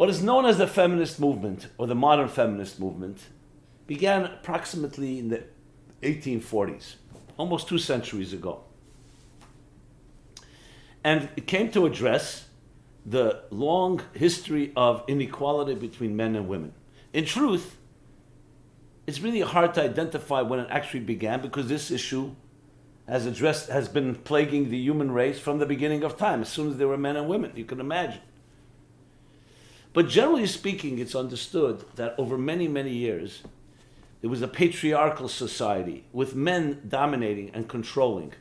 What is known as the feminist movement, or the modern feminist movement, began approximately in the 1840s, almost 2 centuries ago. And it came to address the long history of inequality between men and women. In truth, it's really hard to identify when it actually began, because this issue has been plaguing the human race from the beginning of time, as soon as there were men and women, you can imagine. But generally speaking, it's understood that over many, many years, there was a patriarchal society with men dominating and controlling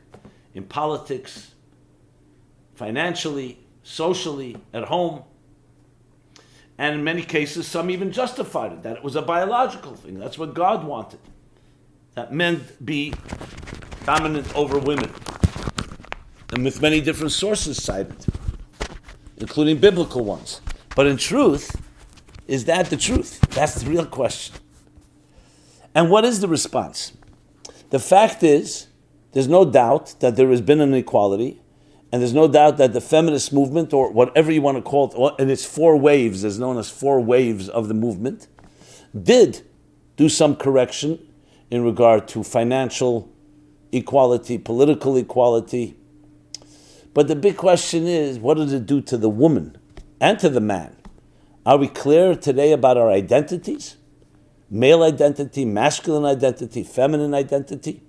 in politics, financially, socially, at home. And in many cases, some even justified it, that it was a biological thing. That's what God wanted, that men be dominant over women. And with many different sources cited, including biblical ones. But in truth, is that the truth? That's the real question. And what is the response? The fact is, there's no doubt that there has been an inequality, and there's no doubt that the feminist movement, or whatever you want to call it, and its 4 waves, as known as 4 waves of the movement, did do some correction in regard to financial equality, political equality. But the big question is, what does it do to the woman and to the man? Are we clear today about our identities? Male identity, masculine identity, feminine identity?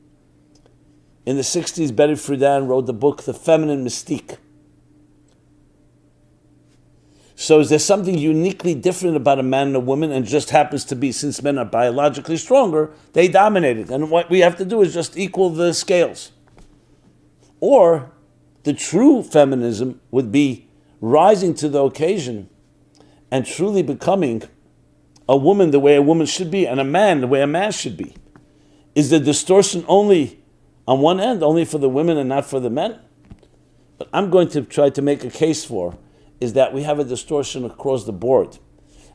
In the 60s, Betty Friedan wrote the book, The Feminine Mystique. So is there something uniquely different about a man and a woman, and just happens to be, since men are biologically stronger, they dominate it, and what we have to do is just equal the scales? Or the true feminism would be rising to the occasion and truly becoming a woman the way a woman should be, and a man the way a man should be? Is the distortion only on one end, only for the women and not for the men? But I'm going to try to make a case for is that we have a distortion across the board.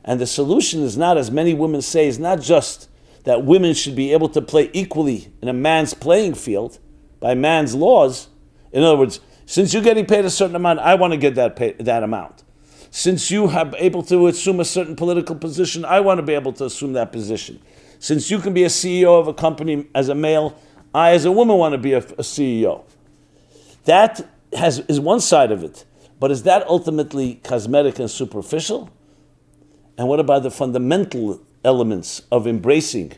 And the solution is not, as many women say, is not just that women should be able to play equally in a man's playing field by man's laws. In other words, since you're getting paid a certain amount, I want to get that amount. Since you have able to assume a certain political position, I want to be able to assume that position. Since you can be a CEO of a company as a male, I as a woman want to be a CEO. That is one side of it. But is that ultimately cosmetic and superficial? And what about the fundamental elements of embracing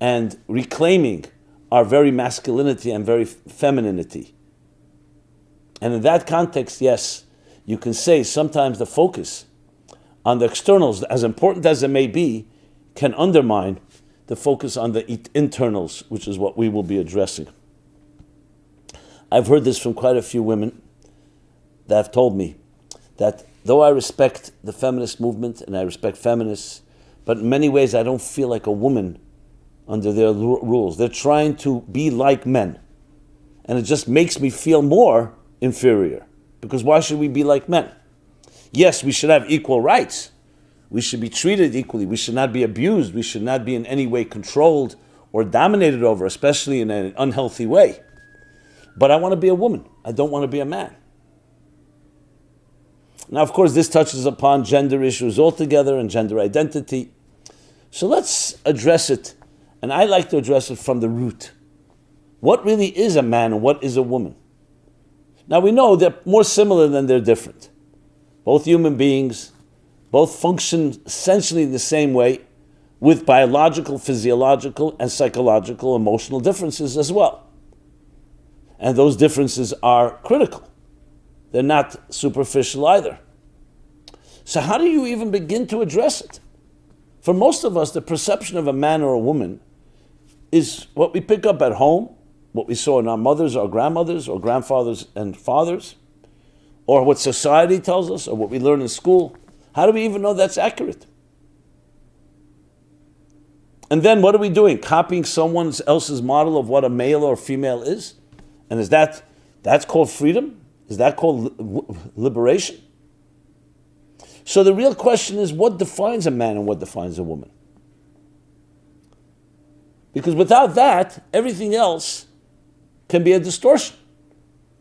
and reclaiming our very masculinity and very femininity? And in that context, yes, you can say sometimes the focus on the externals, as important as it may be, can undermine the focus on the internals, which is what we will be addressing. I've heard this from quite a few women that have told me that though I respect the feminist movement and I respect feminists, but in many ways I don't feel like a woman under their rules. They're trying to be like men. And it just makes me feel more inferior. Because why should we be like men? Yes, we should have equal rights. We should be treated equally. We should not be abused. We should not be in any way controlled or dominated over, especially in an unhealthy way. But I want to be a woman. I don't want to be a man. Now, of course, this touches upon gender issues altogether and gender identity. So let's address it. And I like to address it from the root. What really is a man and what is a woman? Now, we know they're more similar than they're different. Both human beings, both function essentially the same way, with biological, physiological, and psychological, emotional differences as well. And those differences are critical. They're not superficial either. So how do you even begin to address it? For most of us, the perception of a man or a woman is what we pick up at home, what we saw in our mothers, our grandmothers, or grandfathers and fathers, or what society tells us, or what we learn in school. How do we even know that's accurate? And then what are we doing? Copying someone else's model of what a male or female is? And is that's called freedom? Is that called liberation? So the real question is, what defines a man and what defines a woman? Because without that, everything else can be a distortion.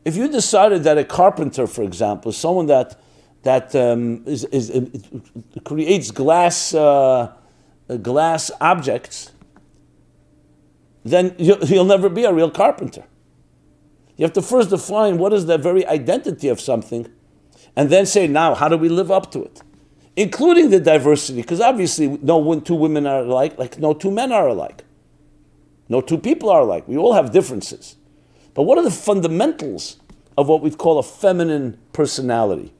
If you decided that a carpenter, for example, is someone that that it creates glass objects, then you'll never be a real carpenter. You have to first define what is the very identity of something, and then say, now, how do we live up to it? Including the diversity, because obviously no two women are alike, like no two men are alike. No two people are alike. We all have differences. But what are the fundamentals of what we call a feminine personality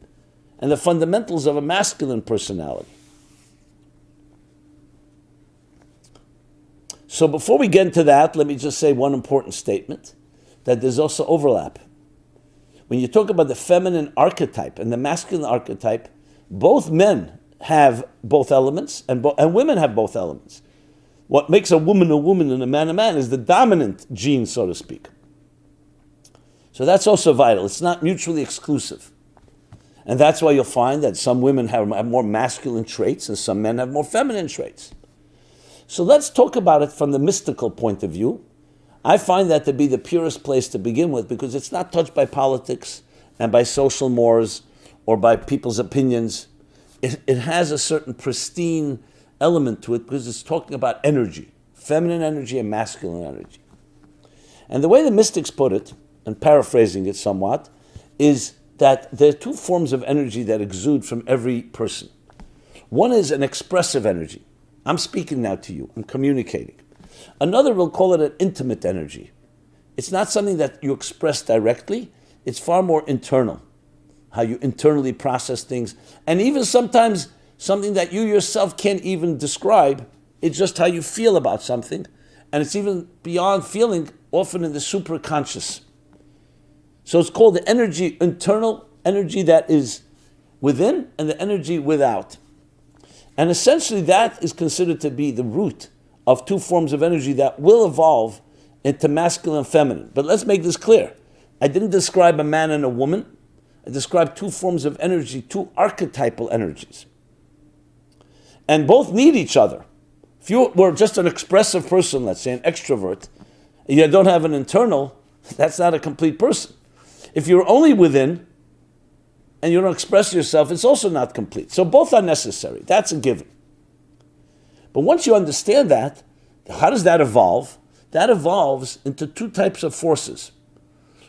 and the fundamentals of a masculine personality? So before we get into that, let me just say one important statement, that there's also overlap. When you talk about the feminine archetype and the masculine archetype, both men have both elements and women have both elements. What makes a woman and a man is the dominant gene, so to speak. So that's also vital. It's not mutually exclusive. And that's why you'll find that some women have more masculine traits and some men have more feminine traits. So let's talk about it from the mystical point of view. I find that to be the purest place to begin with because it's not touched by politics and by social mores or by people's opinions. It has a certain pristine element to it because it's talking about energy, feminine energy and masculine energy. And the way the mystics put it, and paraphrasing it somewhat, is that there are two forms of energy that exude from every person. One is an expressive energy. I'm speaking now to you, I'm communicating. Another, we'll call it an intimate energy. It's not something that you express directly, it's far more internal, how you internally process things, and even sometimes something that you yourself can't even describe, it's just how you feel about something, and it's even beyond feeling, often in the superconscious. So it's called the energy, internal energy that is within and the energy without. And essentially that is considered to be the root of two forms of energy that will evolve into masculine and feminine. But let's make this clear. I didn't describe a man and a woman. I described two forms of energy, two archetypal energies. And both need each other. If you were just an expressive person, let's say an extrovert, and you don't have an internal, that's not a complete person. If you're only within and you don't express yourself, it's also not complete. So both are necessary. That's a given. But once you understand that, how does that evolve? That evolves into two types of forces.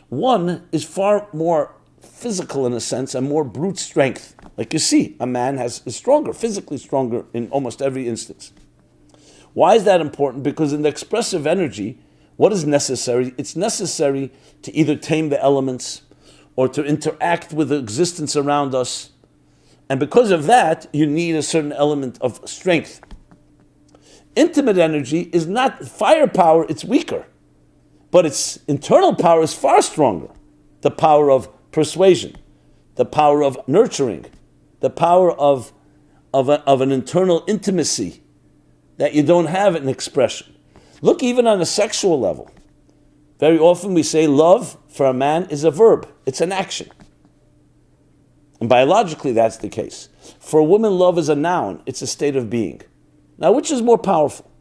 One is far more physical in a sense and more brute strength. Like you see, a man is stronger, physically stronger in almost every instance. Why is that important? Because in the expressive energy, what is necessary? It's necessary to either tame the elements or to interact with the existence around us. And because of that, you need a certain element of strength. Intimate energy is not firepower, it's weaker. But its internal power is far stronger. The power of persuasion, the power of nurturing, the power of an internal intimacy that you don't have in expression. Look even on a sexual level. Very often we say love for a man is a verb. It's an action. And biologically that's the case. For a woman, love is a noun. It's a state of being. Now, which is more powerful?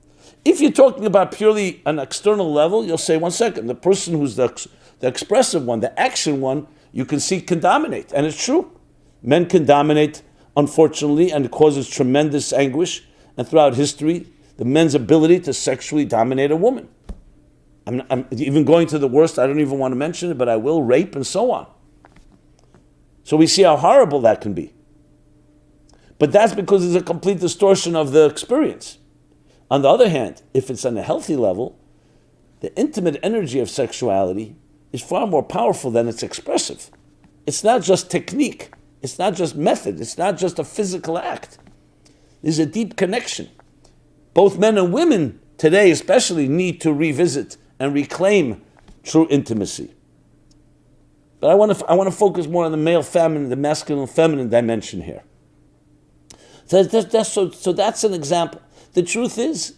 If you're talking about purely an external level, you'll say, one second, the person who's the expressive one, the action one, you can see can dominate. And it's true. Men can dominate, unfortunately, and it causes tremendous anguish. And throughout history, the men's ability to sexually dominate a woman. I'm even going to the worst, I don't even want to mention it, but I will, rape and so on. So we see how horrible that can be. But that's because there's a complete distortion of the experience. On the other hand, if it's on a healthy level, the intimate energy of sexuality is far more powerful than it's expressive. It's not just technique. It's not just method. It's not just a physical act. There's a deep connection. Both men and women today especially need to revisit and reclaim true intimacy. But I want to focus more on the male feminine, the masculine feminine dimension here. So that's an example. The truth is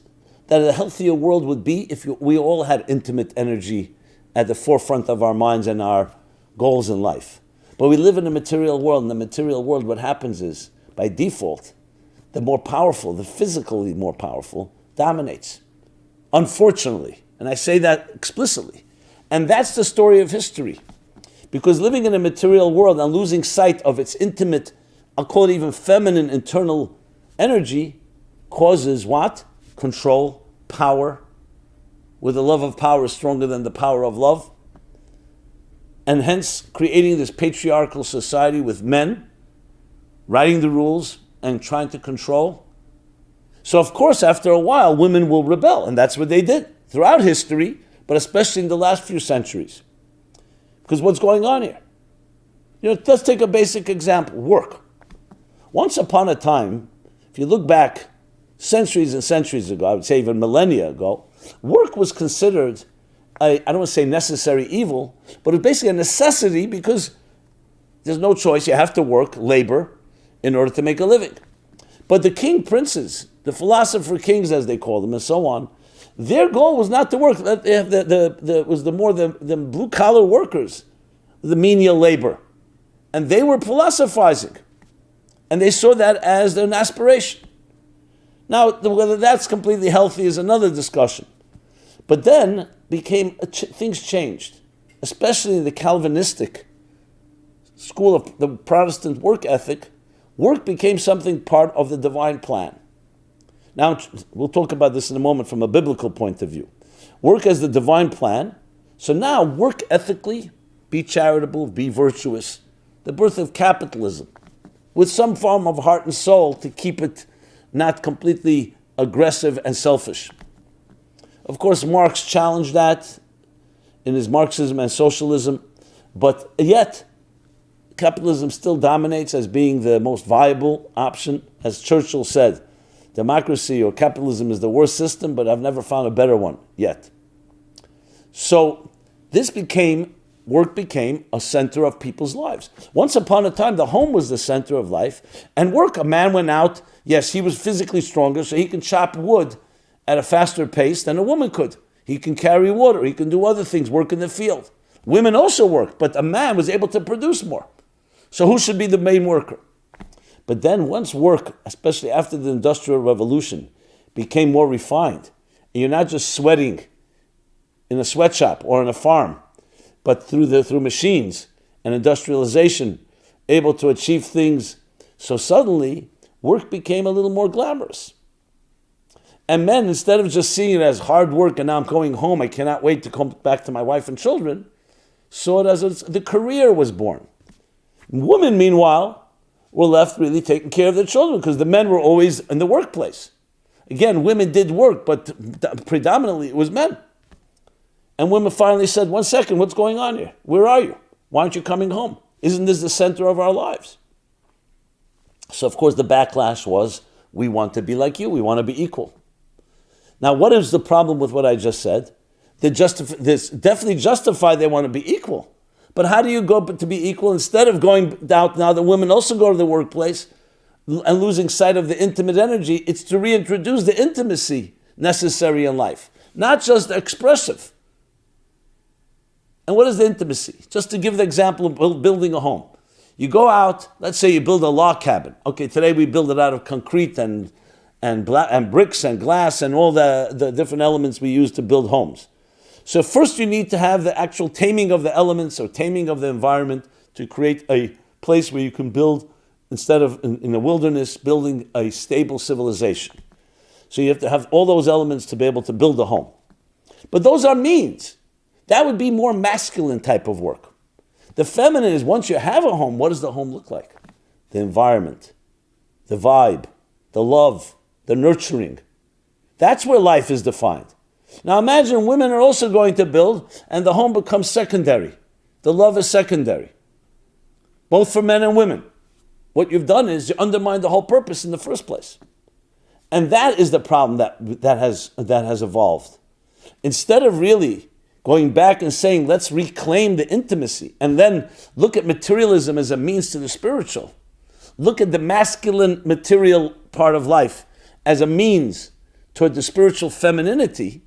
that a healthier world would be if we all had intimate energy at the forefront of our minds and our goals in life. But we live in a material world. In the material world, what happens is, by default, the more powerful, the physically more powerful, dominates. Unfortunately. And I say that explicitly. And that's the story of history. Because living in a material world and losing sight of its intimate I'll call it even feminine internal energy, causes what? Control, power, where the love of power is stronger than the power of love. And hence creating this patriarchal society with men writing the rules and trying to control. So of course, after a while, women will rebel, and that's what they did throughout history, but especially in the last few centuries. Because what's going on here? Let's take a basic example, work. Once upon a time, if you look back centuries and centuries ago, I would say even millennia ago, work was considered, I don't want to say necessary evil, but it's basically a necessity because there's no choice. You have to work, labor, in order to make a living. But the king princes, the philosopher kings as they call them, and so on, their goal was not to work. Was the blue collar workers, the menial labor, and they were philosophizing, and they saw that as an aspiration. Now, whether that's completely healthy is another discussion. But then things changed, especially in the Calvinistic school of the Protestant work ethic. Work became something part of the divine plan. Now, we'll talk about this in a moment from a biblical point of view. Work as the divine plan. So now, work ethically, be charitable, be virtuous. The birth of capitalism, with some form of heart and soul to keep it not completely aggressive and selfish. Of course, Marx challenged that in his Marxism and socialism, but yet capitalism still dominates as being the most viable option. As Churchill said, democracy or capitalism is the worst system, but I've never found a better one yet. So work became a center of people's lives. Once upon a time, the home was the center of life, and work, a man went out, yes, he was physically stronger, so he can chop wood at a faster pace than a woman could. He can carry water, he can do other things, work in the field. Women also worked, but a man was able to produce more. So who should be the main worker? But then once work, especially after the Industrial Revolution, became more refined, and you're not just sweating in a sweatshop or in a farm, but through machines and industrialization, able to achieve things. So suddenly, work became a little more glamorous. And men, instead of just seeing it as hard work and now I'm going home, I cannot wait to come back to my wife and children, saw it as the career was born. Women, meanwhile, were left really taking care of their children because the men were always in the workplace. Again, women did work, but predominantly it was men. And women finally said, 1 second, what's going on here? Where are you? Why aren't you coming home? Isn't this the center of our lives? So, of course, the backlash was, we want to be like you. We want to be equal. Now, what is the problem with what I just said? This definitely justify they want to be equal. But how do you go to be equal instead of going out now that women also go to the workplace and losing sight of the intimate energy? It's to reintroduce the intimacy necessary in life, not just expressive. And what is the intimacy? Just to give the example of building a home. You go out, let's say you build a log cabin. Okay, today we build it out of concrete and bricks and glass and all the different elements we use to build homes. So first you need to have the actual taming of the elements or taming of the environment to create a place where you can build, instead of in the wilderness, building a stable civilization. So you have to have all those elements to be able to build a home. But those are means. That would be more masculine type of work. The feminine is, once you have a home, what does the home look like? The environment, the vibe, the love, the nurturing. That's where life is defined. Now imagine women are also going to build and the home becomes secondary. The love is secondary. Both for men and women. What you've done is you undermine the whole purpose in the first place. And that is the problem that has evolved. Instead of really going back and saying, let's reclaim the intimacy and then look at materialism as a means to the spiritual. Look at the masculine material part of life as a means toward the spiritual femininity.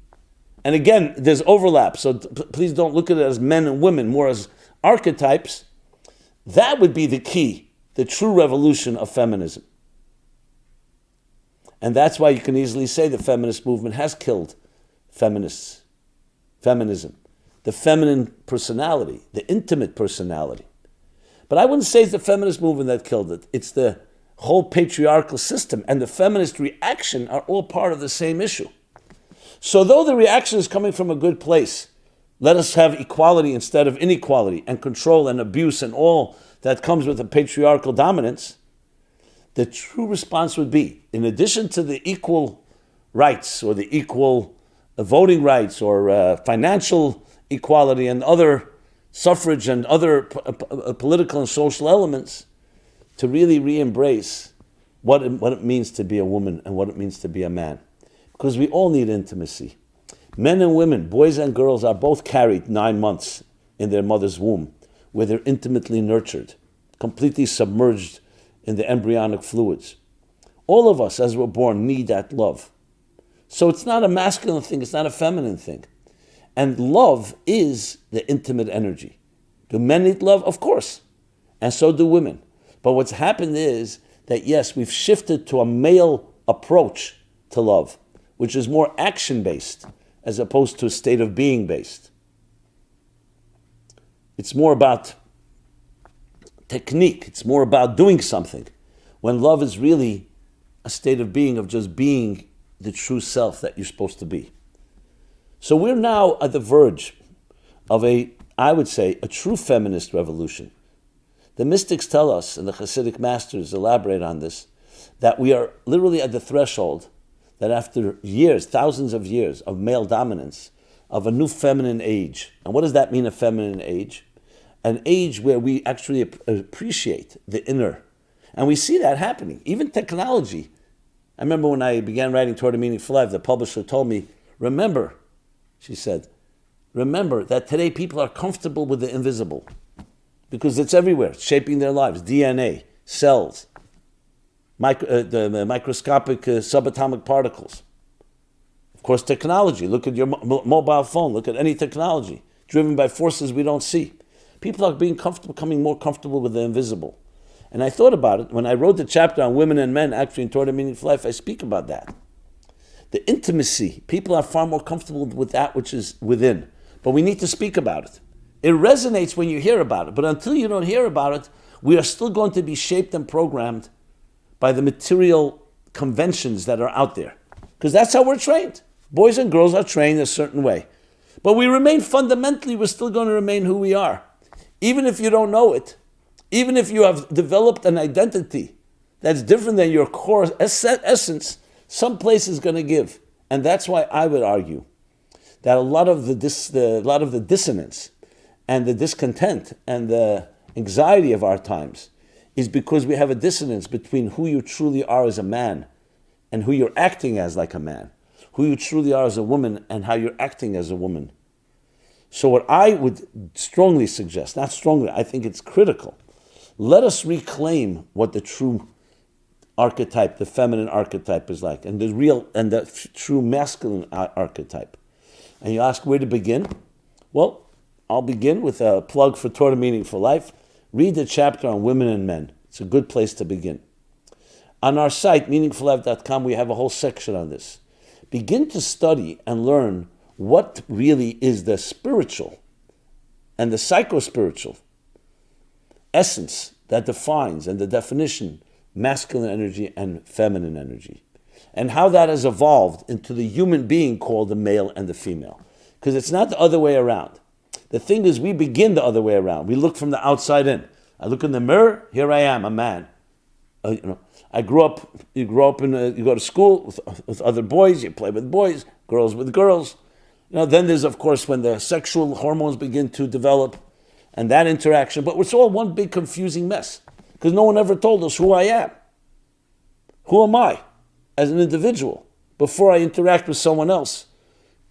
And again, there's overlap, so please don't look at it as men and women, more as archetypes. That would be the key, the true revolution of feminism. And that's why you can easily say the feminist movement has killed feminism, the feminine personality, the intimate personality. But I wouldn't say it's the feminist movement that killed it. It's the whole patriarchal system, and the feminist reaction are all part of the same issue. So though the reaction is coming from a good place, let us have equality instead of inequality, and control and abuse and all that comes with the patriarchal dominance, the true response would be, in addition to the equal rights or the equal voting rights or financial equality and other suffrage and other political and social elements, to really re-embrace what it means to be a woman and what it means to be a man. Because we all need intimacy. Men and women, boys and girls, are both carried 9 months in their mother's womb, where they're intimately nurtured, completely submerged in the embryonic fluids. All of us, as we're born, need that love. So it's not a masculine thing, it's not a feminine thing. And love is the intimate energy. Do men need love? Of course. And so do women. But what's happened is that, yes, we've shifted to a male approach to love, which is more action-based as opposed to a state of being-based. It's more about technique. It's more about doing something, when love is really a state of being, of just being the true self that you're supposed to be. So we're now at the verge of I would say, a true feminist revolution. The mystics tell us, and the Hasidic masters elaborate on this, that we are literally at the threshold that after years, thousands of years of male dominance, of a new feminine age. And what does that mean, a feminine age? An age where we actually appreciate the inner. And we see that happening. Even technology. I remember when I began writing Toward a Meaningful Life, the publisher told me, she said, remember that today people are comfortable with the invisible because it's everywhere. It's shaping their lives. DNA, cells, the microscopic subatomic particles. Of course, technology. Look at your mobile phone. Look at any technology driven by forces we don't see. People are becoming more comfortable with the invisible. And I thought about it. When I wrote the chapter on women and men, actually in Toward a Meaningful Life, I speak about that. The intimacy. People are far more comfortable with that which is within. But we need to speak about it. It resonates when you hear about it. But until you don't hear about it, we are still going to be shaped and programmed by the material conventions that are out there. Because that's how we're trained. Boys and girls are trained a certain way. But we remain fundamentally, we're still going to remain who we are. Even if you don't know it. Even if you have developed an identity that's different than your core essence, some place is going to give. And that's why I would argue that a lot of the dissonance and the discontent and the anxiety of our times is because we have a dissonance between who you truly are as a man and who you're acting as like a man, who you truly are as a woman and how you're acting as a woman. So what I would strongly suggest, not strongly, I think it's critical, let us reclaim what the true archetype, the feminine archetype is like, and the true masculine archetype. And you ask where to begin? Well, I'll begin with a plug for Toward a Meaningful Life. Read the chapter on women and men. It's a good place to begin. On our site, meaningfullife.com, we have a whole section on this. Begin to study and learn what really is the spiritual and the psycho-spiritual essence that defines and the definition masculine energy and feminine energy, and how that has evolved into the human being called the male and the female. Because it's not the other way around. The thing is, we begin the other way around. We look from the outside in. I look in the mirror, here I am, a man. You go to school with other boys, you play with boys, girls with girls. Then there's, of course, when the sexual hormones begin to develop and that interaction. But it's all one big confusing mess because no one ever told us who I am. Who am I as an individual before I interact with someone else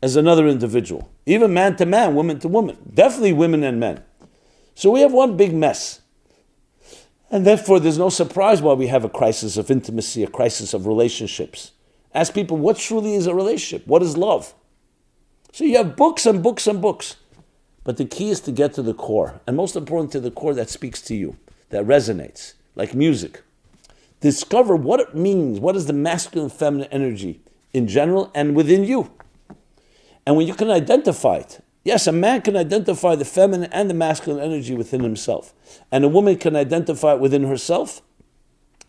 as another individual? Even man to man, woman to woman. Definitely women and men. So we have one big mess. And therefore, there's no surprise why we have a crisis of intimacy, a crisis of relationships. Ask people, what truly is a relationship? What is love? So you have books and books and books. But the key is to get to the core. And most important, to the core that speaks to you, that resonates, like music. Discover what it means. What is the masculine and feminine energy in general and within you? And when you can identify it, Yes, a man can identify the feminine and the masculine energy within himself, and a woman can identify it within herself.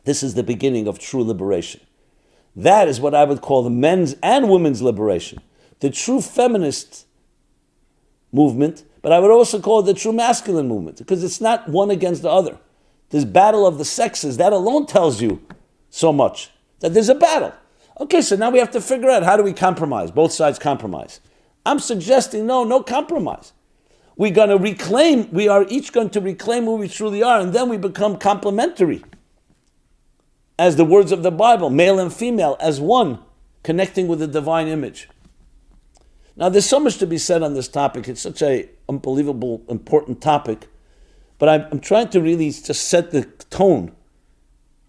This is the beginning of true liberation. That is what I would call the men's and women's liberation. The true feminist movement, but I would also call it the true masculine movement, because it's not one against the other. This battle of the sexes, that alone tells you so much, that there's a battle. Okay, so now we have to figure out, how do we compromise? Both sides compromise. I'm suggesting no compromise. We are each going to reclaim who we truly are, and then we become complementary. As the words of the Bible, male and female, as one, connecting with the divine image. Now, there's so much to be said on this topic. It's such an unbelievable, important topic. But I'm trying to really just set the tone.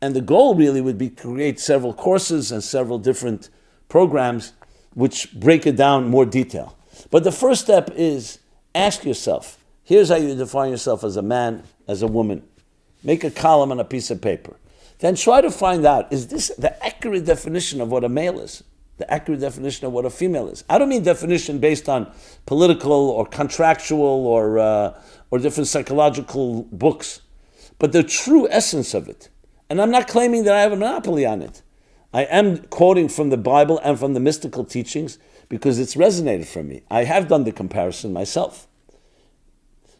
And the goal really would be to create several courses and several different programs which break it down in more detail. But the first step is, ask yourself, here's how you define yourself as a man, as a woman. Make a column on a piece of paper. Then try to find out, is this the accurate definition of what a male is? The accurate definition of what a female is? I don't mean definition based on political or contractual or different psychological books, but the true essence of it. And I'm not claiming that I have a monopoly on it. I am quoting from the Bible and from the mystical teachings because it's resonated for me. I have done the comparison myself.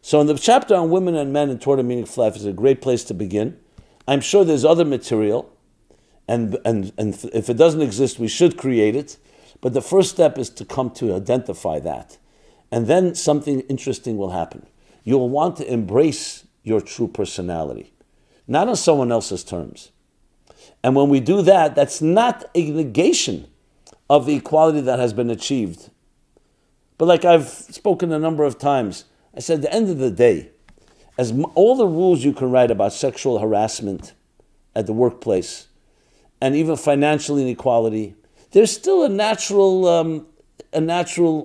So in the chapter on women and men in Toward a Meaningful Life is a great place to begin. I'm sure there's other material, and if it doesn't exist, we should create it. But the first step is to come to identify that. And then something interesting will happen. You'll want to embrace your true personality, not on someone else's terms. And when we do that, that's not a negation of the equality that has been achieved. But like I've spoken a number of times, I said at the end of the day, all the rules you can write about sexual harassment at the workplace and even financial inequality, there's still a natural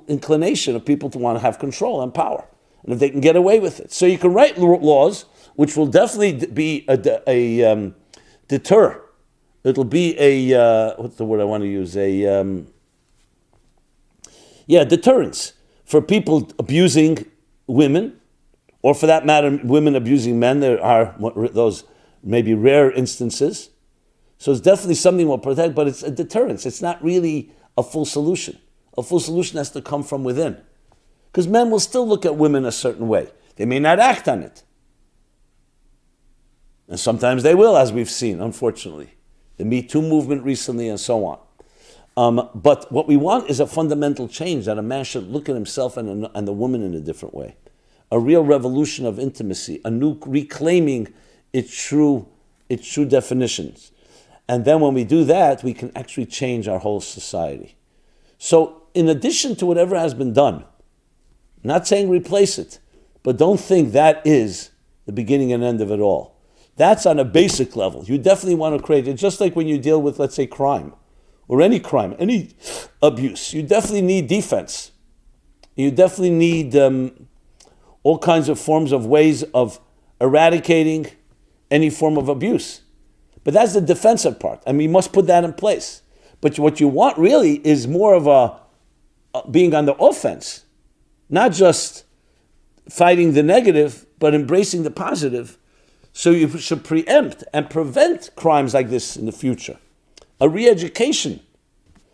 inclination of people to want to have control and power, and if they can get away with it. So you can write laws which will definitely be a deter. It'll be what's the word I want to use? Deterrence for people abusing women, or for that matter, women abusing men. There are those maybe rare instances. So it's definitely something we'll protect, but it's a deterrence. It's not really a full solution. A full solution has to come from within. Because men will still look at women a certain way. They may not act on it. And sometimes they will, as we've seen, unfortunately. The Me Too movement recently and so on. But what we want is a fundamental change, that a man should look at himself and the woman in a different way. A real revolution of intimacy, a new reclaiming its true definitions. And then when we do that, we can actually change our whole society. So in addition to whatever has been done, not saying replace it, but don't think that is the beginning and end of it all. That's on a basic level. You definitely want to create it, just like when you deal with, let's say, crime, or any crime, any abuse. You definitely need defense. You definitely need all kinds of forms of ways of eradicating any form of abuse. But that's the defensive part, and we must put that in place. But what you want really is more of being on the offense, not just fighting the negative, but embracing the positive. So you should preempt and prevent crimes like this in the future. A re-education.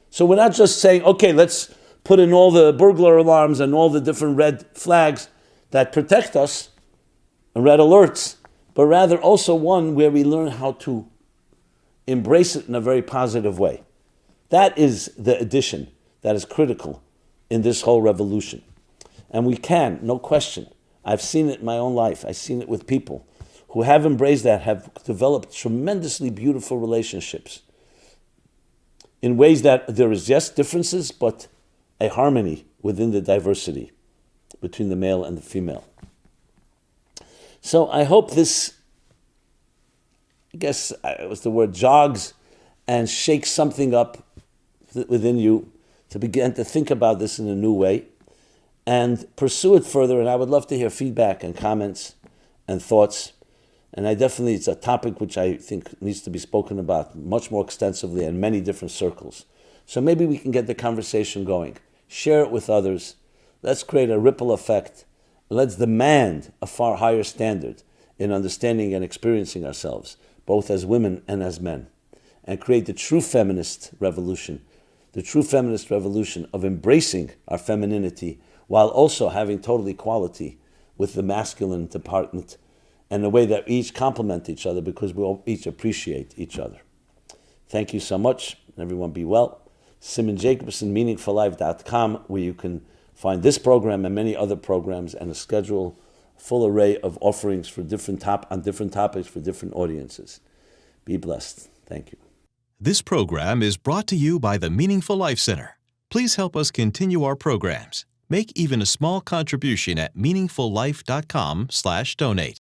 So we're not just saying, okay, let's put in all the burglar alarms and all the different red flags that protect us, and red alerts, but rather also one where we learn how to embrace it in a very positive way. That is the addition that is critical in this whole revolution. And we can, no question. I've seen it in my own life. I've seen it with people who have embraced that, have developed tremendously beautiful relationships in ways that there is, yes, differences, but a harmony within the diversity between the male and the female. So I hope this, I guess it was the word, jogs and shakes something up within you to begin to think about this in a new way and pursue it further. And I would love to hear feedback and comments and thoughts. And it's a topic which I think needs to be spoken about much more extensively in many different circles. So maybe we can get the conversation going. Share it with others. Let's create a ripple effect. Let's demand a far higher standard in understanding and experiencing ourselves, both as women and as men, and create the true feminist revolution of embracing our femininity while also having total equality with the masculine department, and the way that we each complement each other because we all each appreciate each other. Thank you so much. Everyone be well. Simon Jacobson, meaningfullife.com, where you can find this program and many other programs and a full array of offerings for different topics for different audiences. Be blessed. Thank you. This program is brought to you by the Meaningful Life Center. Please help us continue our programs. Make even a small contribution at meaningfullife.com/donate.